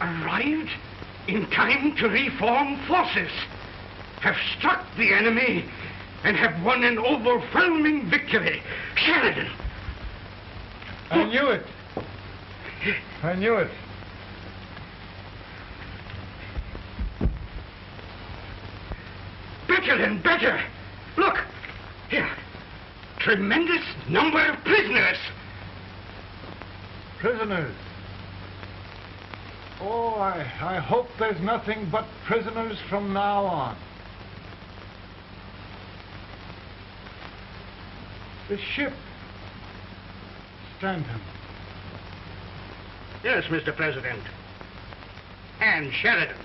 Arrived in time to reform forces, have struck the enemy, and have won an overwhelming victory. Sheridan! I knew it. I knew it. Better and better. Look, here. Tremendous number of prisoners. Prisoners? Oh, I hope there's nothing but prisoners from now on. The ship. Stanton. Yes, Mr. President. And Sheridan.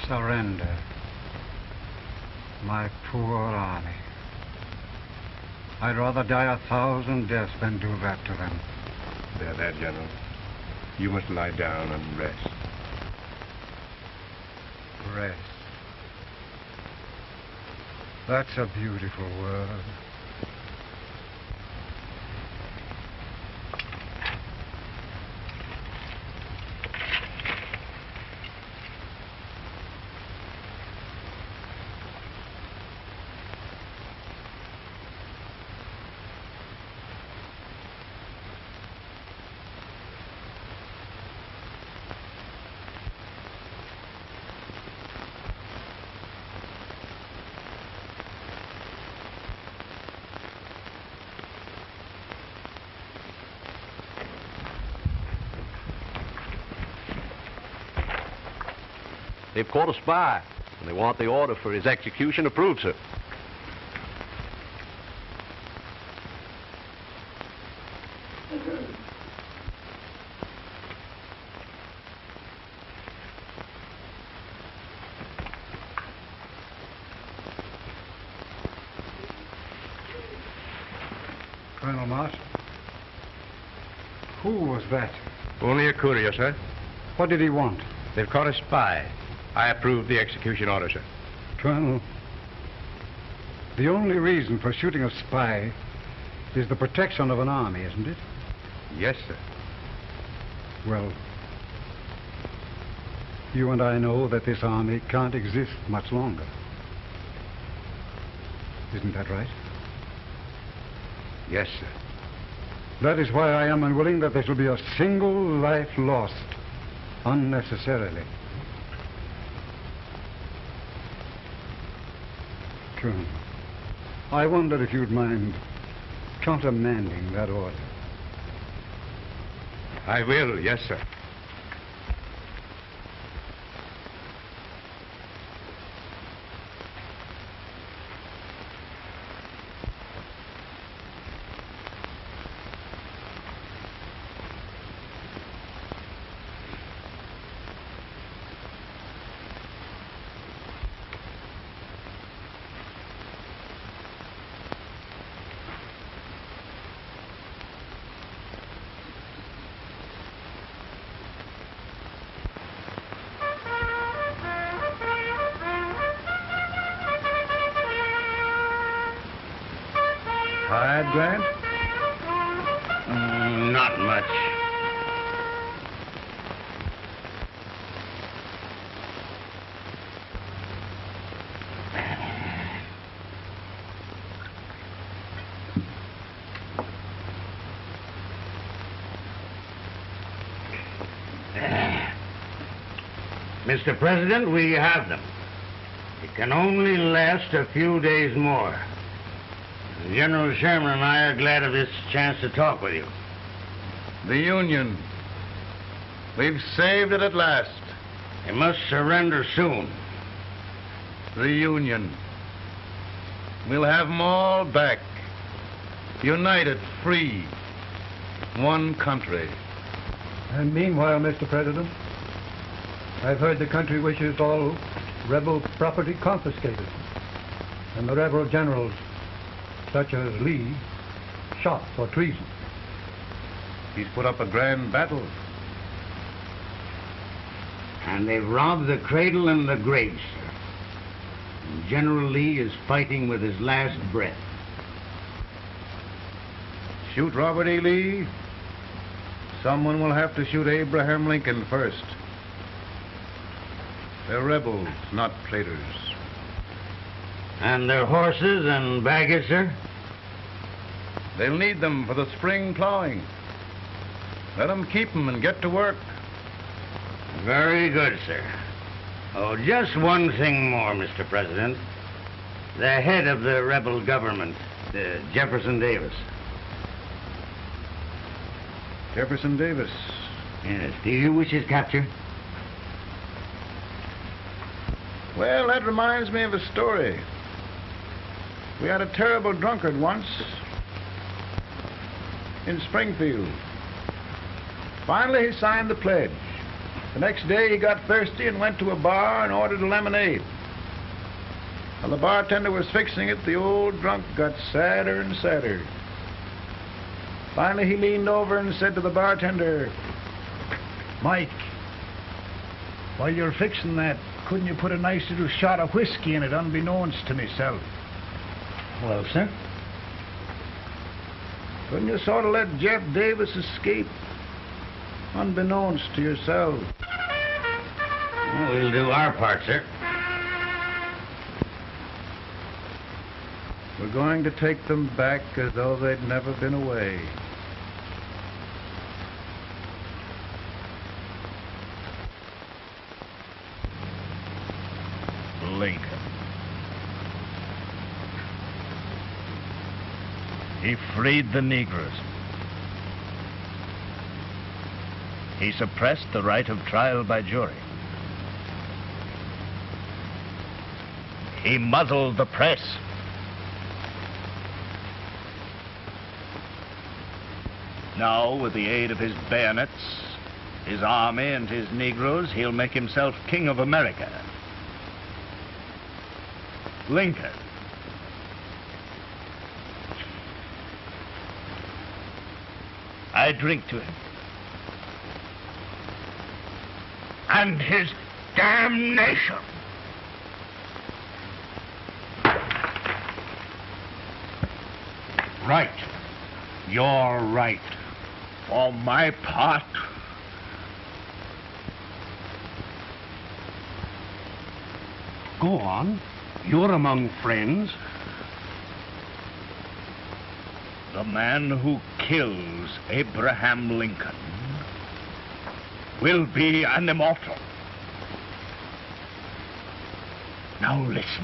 Surrender. My poor army. I'd rather die 1,000 deaths than do that to them. There, General. You must lie down and rest. Rest. That's a beautiful word. They've caught a spy, and they want the order for his execution approved, sir. Colonel Marsh? Who was that? Only a courier, sir. What did he want? They've caught a spy. I approve the execution order, sir. Colonel, the only reason for shooting a spy is the protection of an army, isn't it? Yes, sir. Well, you and I know that this army can't exist much longer. Isn't that right? Yes, sir. That is why I am unwilling that there shall be a single life lost unnecessarily. Colonel, I wonder if you'd mind countermanding that order. I will, yes, sir. Tired, Grant? Not much. Mr. President, we have them. It can only last a few days more. General Sherman and I are glad of this chance to talk with you. The Union. We've saved it at last. You must surrender soon. The Union. We'll have them all back. United, free. One country. And meanwhile, Mr. President, I've heard the country wishes all rebel property confiscated. And the rebel generals, such as Lee, shot for treason. He's put up a grand battle. And they've robbed the cradle and the grave, sir. And General Lee is fighting with his last breath. Shoot Robert E. Lee? Someone will have to shoot Abraham Lincoln first. They're rebels, not traitors. And their horses and baggage, sir? They'll need them for the spring plowing. Let them keep them and get to work. Very good, sir. Oh, just one thing more, Mr. President. The head of the rebel government, Jefferson Davis. Jefferson Davis? Yes. Do you wish his capture? Well, that reminds me of a story. We had a terrible drunkard once in Springfield. Finally, he signed the pledge The next day he got thirsty and went to a bar and ordered a lemonade. While the bartender was fixing it, the old drunk got sadder and sadder. Finally he leaned over and said to the bartender, "Mike, while you're fixing that, couldn't you put a nice little shot of whiskey in it unbeknownst to myself?" Well, sir? Couldn't you sort of let Jeff Davis escape unbeknownst to yourself? Well, we'll do our part, sir. We're going to take them back as though they'd never been away. Lincoln. He freed the Negroes. He suppressed the right of trial by jury. He muzzled the press. Now, with the aid of his bayonets, his army, and his Negroes, he'll make himself king of America. Lincoln. I drink to him. And his damnation. Right. You're right. For my part, Go on. You're among friends. the man who kills Abraham Lincoln will be an immortal. Now listen.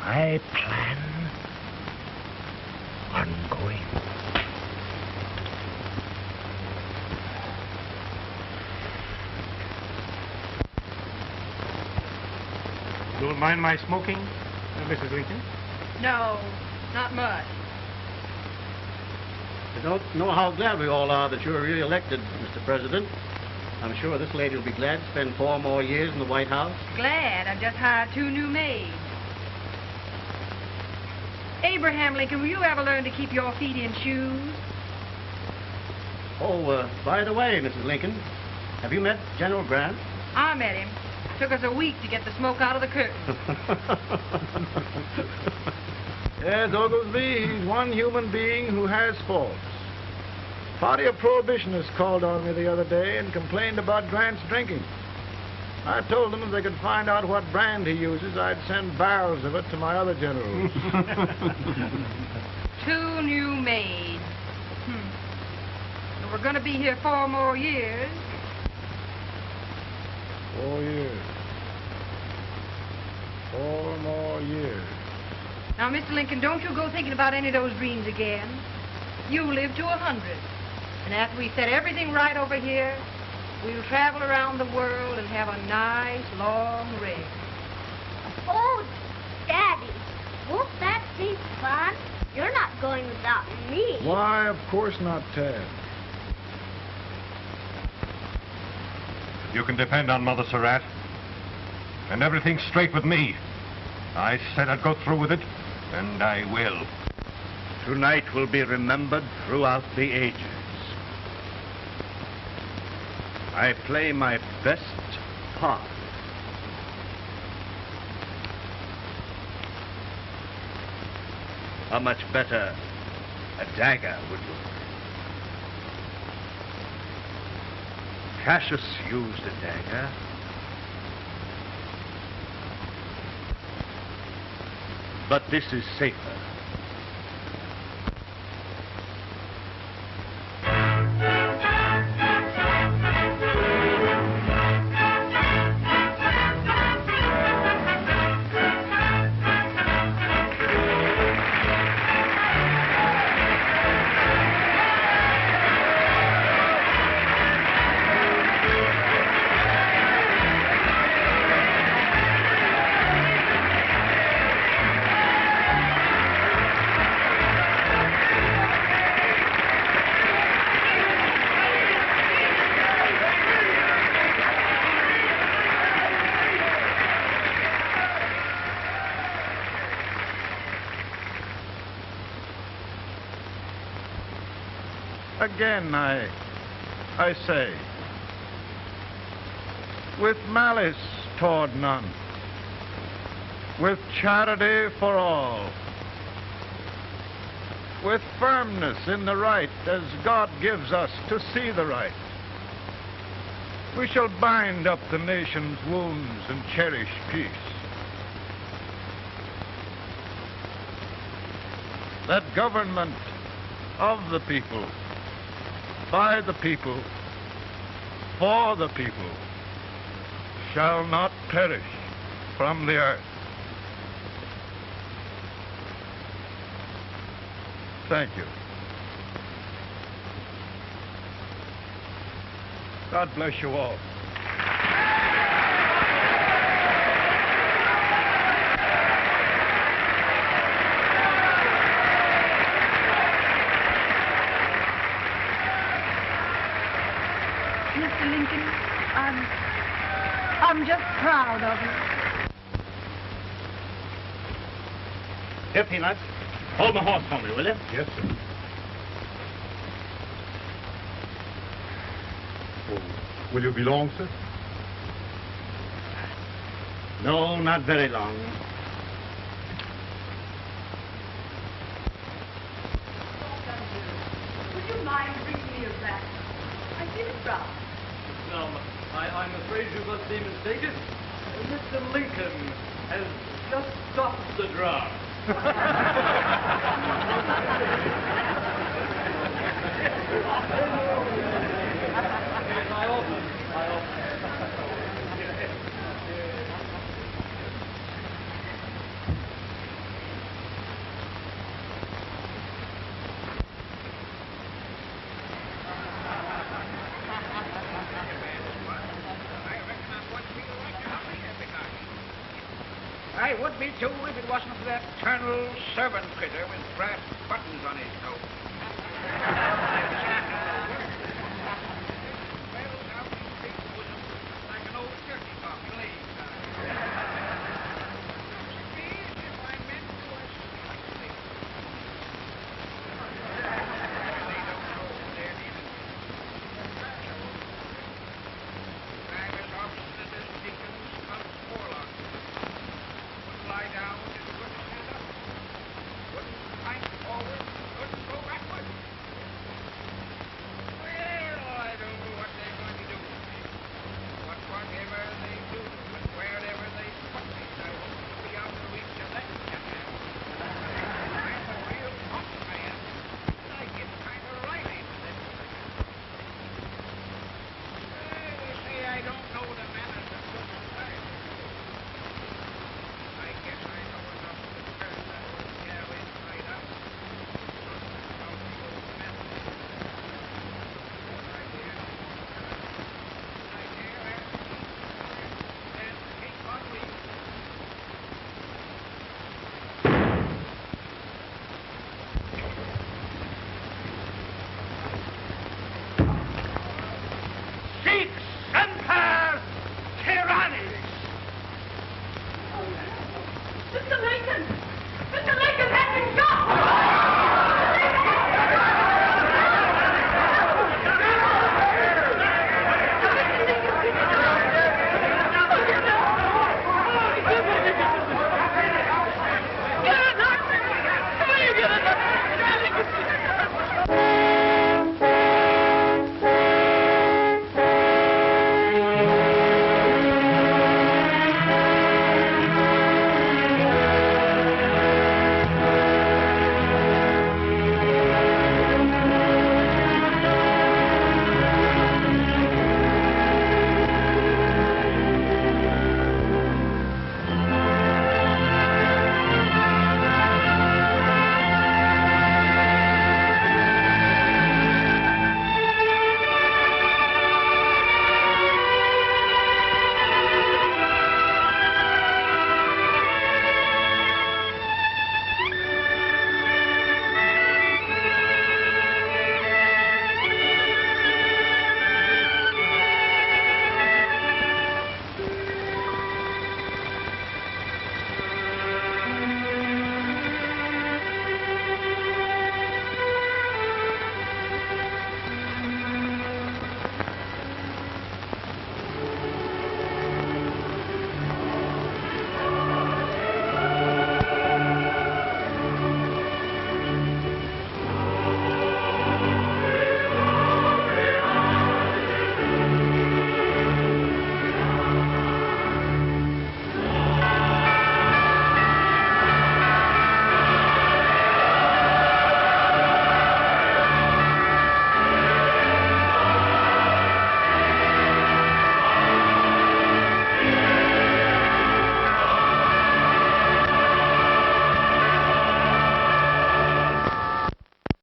I plan on going. Don't mind my smoking, Mrs. Lincoln? No, not much. I don't know how glad we all are that you're re-elected, Mr. President. I'm sure this lady will be glad to spend 4 more years in the White House. Glad I've just hired 2 new maids. Abraham Lincoln, will you ever learn to keep your feet in shoes? Oh, by the way, Mrs. Lincoln, have you met General Grant? I met him. Took us a week to get the smoke out of the curtain. Yes, Oglesby, he's one human being who has faults. A party of prohibitionists called on me the other day and complained about Grant's drinking. I told them if they could find out what brand he uses, I'd send barrels of it to my other generals. 2 new maids. And we're going to be here 4 more years. 4 years. 4 more years. Now, Mr. Lincoln, don't you go thinking about any of those dreams again. You live to 100. And after we set everything right over here, we'll travel around the world and have a nice, long rest. Oh, Daddy, won't that be fun? You're not going without me. Why, of course not, Tad. You can depend on Mother Surratt. And everything's straight with me. I said I'd go through with it, and I will. Tonight will be remembered throughout the ages. I play my best part. How much better a dagger would look. Cassius used a dagger. But this is safer. again, I say, with malice toward none, with charity for all, with firmness in the right as God gives us to see the right, we shall bind up the nation's wounds and cherish peace. That government of the people, by the people, for the people, shall not perish from the earth. Thank you. God bless you all. Mr. Lincoln, I'm just proud of you. Here, Peanuts. Hold my horse for me, will you? Yes, sir. Oh, will you be long, sir? No, not very long. Would you mind bringing me a rat? I feel it brown. No, I'm afraid you must be mistaken. Mr. Lincoln has just stopped the draft. I would be too if it wasn't for that eternal servant critter with brass buttons on his coat.